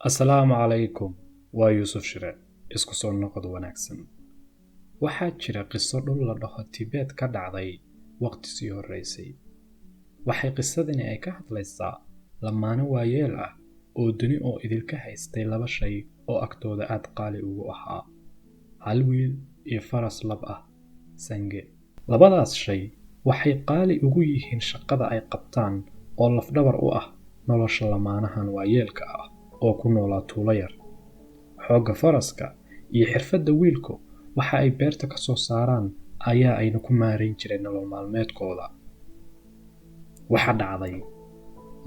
Assalaamu calaykum. Waa Yuusuf Shire. Isku soo noqod wanaagsan. Waxaa jira qiso dhul la dhaho Tibet ka dhacday waqti sii horreysay. Waxay qisadani ay ka hadlaysaa lamaane waayeel ah oo duni oo idilka haystay laba shay oo agtooda aad qaali ugu ahaa. Hal wiil iyo faras lab ah, sange. Labadaas shay waxay qaali ugu yihiin shaqada ay qabtaan oo lafdhabar u ah nolosha lamaanahan waayeelka ah oo ku noolaa tuulo yar. Xoogga faraska iyo xirfadda wiilku waxa ay beerta ka soo saaraan ayaa ayna ku maarayn jireen nolol maalmeedkooda. Waxa dhacday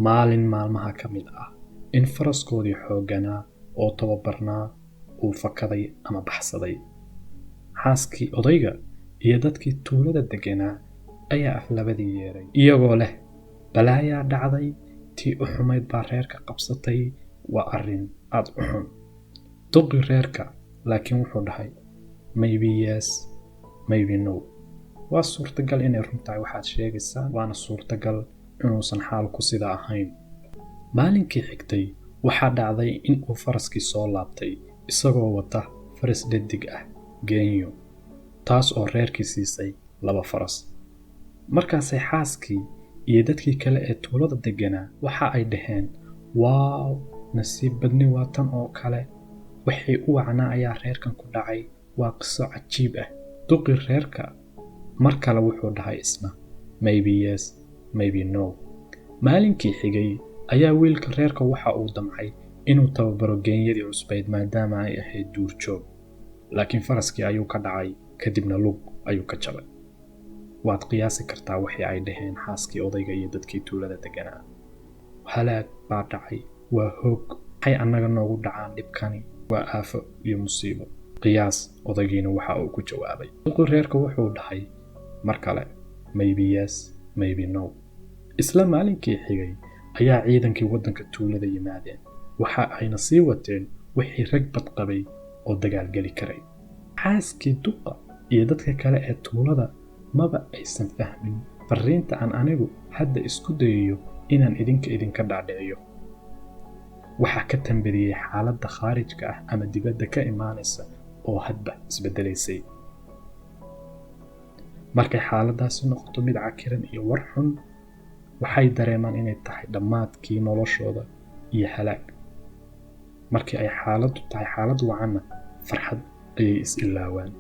maalin maalmaha ka mid ah in faraskoodii xoogganaa oo tababarnaa uu fakaday ama baxsaday. Xaaskii odayga iyo dadkii tuulada deganaa ayaa aflabadii yeeray iyagoo leh balaayaa dhacday, tii u xumayd baa reerka qabsatay. Waa arrin aad u xun. Duqii reerka laakiin wuxuu dhahay maybe yes, maybe no. Waa suurtagal inay run tahay waxaad sheegaysaa, waana suurtagal inuusan xaalku sidaa ahayn. Maalinkii xigtay waxaa dhacday in uu faraskii soo laabtay isagoo wata faras dhedig ah, Genyo, taas oo reerkii siisay 2 faras. Markaasay xaaskii iyo dadkii kale ee tuulada deganaa waxa ay dhaheen waaw, nasiib badni waa tan oo kale. Wixii u wacnaa ayaa reerkan ku dhacay. Waa qiso cajiib ah. Duqii reerka mar kale wuxuu dhahay isna maybe yes, maybe no. Maalinkii xigay ayaa wiilka reerka waxa uu damcay inuu tababaro genyadii cusbayd maadaama ay ahayd duurjoog. Laakiin faraskii ayuu ka dhacay kadibna lug ayuu ka jabay. Waad qiyaasi kartaa wixii ay dhaheen xaaskii odayga iyo dadkii tuulada deganaa. Halaag baa dhacay. Waa hoog. Waxay annaga noogu dhacaan dhibkani. Waa aafo iyo musiibo. Qiyaas odaygiina waxa uu ku jawaabay. Duqii reerka wuxuu dhahay mar kale maybe yes, maybe no. Isla maalinkii xigay ayaa ciidankii waddanka tuulada yimaadeen. Waxa ayna sii wateen wixii rag bad qabay oo dagaal geli karay. Xaaskii duqa iyo dadka kale ee tuulada maba aysan fahmin fariinta aan anigu hadda isku dayayo inaan idinka dhaadhiciyo. Waxaa ka tambadiyay xaaladda khaarijka ah ama dibadda ka imaanaysa oo hadba isbedelaysay. Markay xaaladdaasi noqoto mid cakiran iyo war xun, waxay dareemaan inay tahay dhammaadkii noloshooda iyo halaag. Markii ay xaaladdu tahay xaalad wacanna, farxad ayay is-ilaawaan.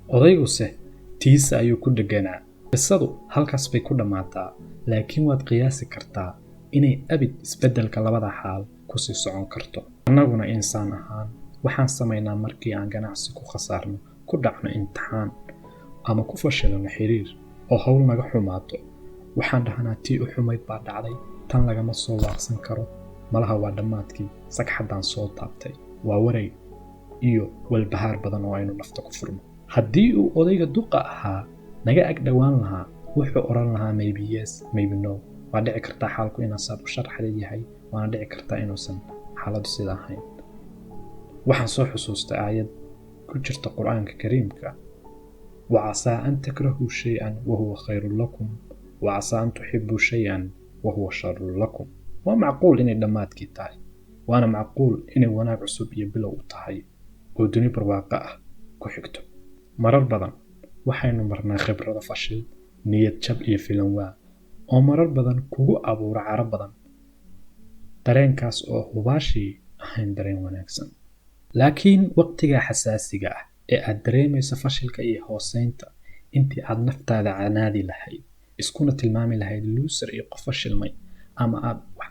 Odayguse tiisa ayuu ku deganaa. Qisadu halkaas bay ku dhammaataa, laakiin waad qiyaasi kartaa inay abid isbeddelka labada xaal ku sii socon karto. Annaguna insaan ahaan waxaan samaynaa markii aan ganacsi ku khasaarno, ku dhacno imtixaan, ama ku fashilano xiriir oo hawl naga xumaato. Waxaan dhahnaa tii u xumayd baa dhacday, tan lagama soo waaqsan karo. Malaha waa dhammaadkii, sagxaddaan soo taabtay. Waa waray iyo walbahaar badan oo aynu nafta ku furno. Haddii uu odayga duqa ahaa naga ag dhowaan lahaa, wuxuu oran lahaa maybe yes, maybe no. Waa dhici kartaa xaalku inaan saad u sharaxday yahay, waana dhici kartaa inuusan xaaladdu sida ahayn. Waxaan soo xusuustay aayad ku jirta Qur'aanka Kariimka: وعسى أن تكرهوا شيئا وهو خير لكم وعسى أن تحبوا شيئا وهو شر لكم. ومعقول إني دماتكي تاي، وأنا معقول إني وناق عصب يبلو تاي ودني برواقع كحكتو. مرر بدن waxaynu marnaa khibrada fashil, niyad jab iyo filan waa oo marar badan kugu abuura cara badan. Dareenkaas oo hubaashii ahayn dareen wanaagsan. Laakiin waqtiga xasaasiga ah ee aad dareemayso fashilka iyo hooseynta, intii aad naftaada canaadi lahayd, iskuna tilmaami lahayd loser iyo qof fashilmay,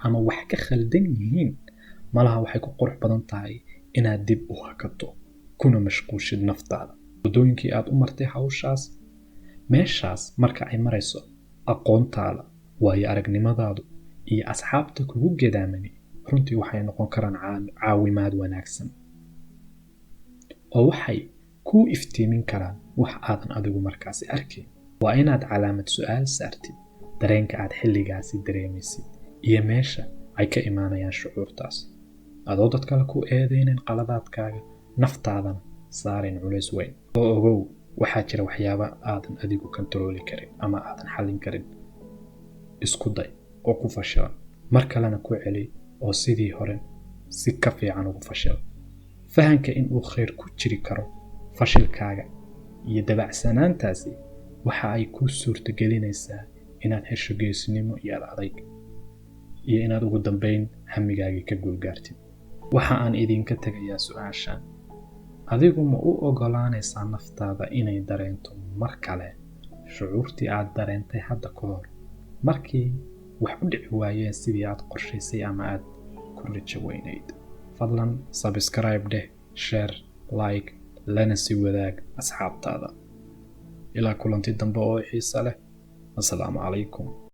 ama wax ka khaldan yihiin, malaha waxay ku qurux badan tahay inaad dib u hakato kuna mashquushid naftaada. wadooyinkii aad u martay hawshaas, meeshaas marka ay marayso aqoontaada, waayo aragnimadaadu iyo asxaabta kugu gedaamani runtii waxay noqon karaan caawimaad wanaagsan oo waxay kuu iftiimin karaan wax aadan adigu markaasi arkin. Waa inaad calaamad su'aal saartid dareenka aad xilligaasi dareemaysid iyo meesha ay ka imaanayaan shucuurtaas, adoo dad kale ku eedeynin qaladaadkaaga, naftaadana saarayn culays weyn. oo ogow waxaa jira waxyaabo aadan adigu kontrooli karin ama aadan xallin karin. Isku day oo ku fashilan, mar kalena ku celi oo sidii hore si ka fiican ugu fashil. fahanka in uu khayr ku jiri karo fashilkaaga iyo dabacsanaantaasi waxa ay kuu suurtagelinaysaa inaad hesho geesinimo iyo adayg, iyo inaad ugu dambayn hamigaagii ka guulgaartid. waxa aan idinka tegayaa su'aashan: adigu ma u ogolaanaysaa naftaada inay dareento mar kale shucuurtii aad dareentay hadda ka hor markii wax u dhici waayeen sidii aad qorshaysay ama aad ku rajo weynayd? fadlan subscribe dheh, share, like, lana sii wadaag asxaabtaada. ilaa kulanti dambe oo xiiso leh. assalaamu calaykum.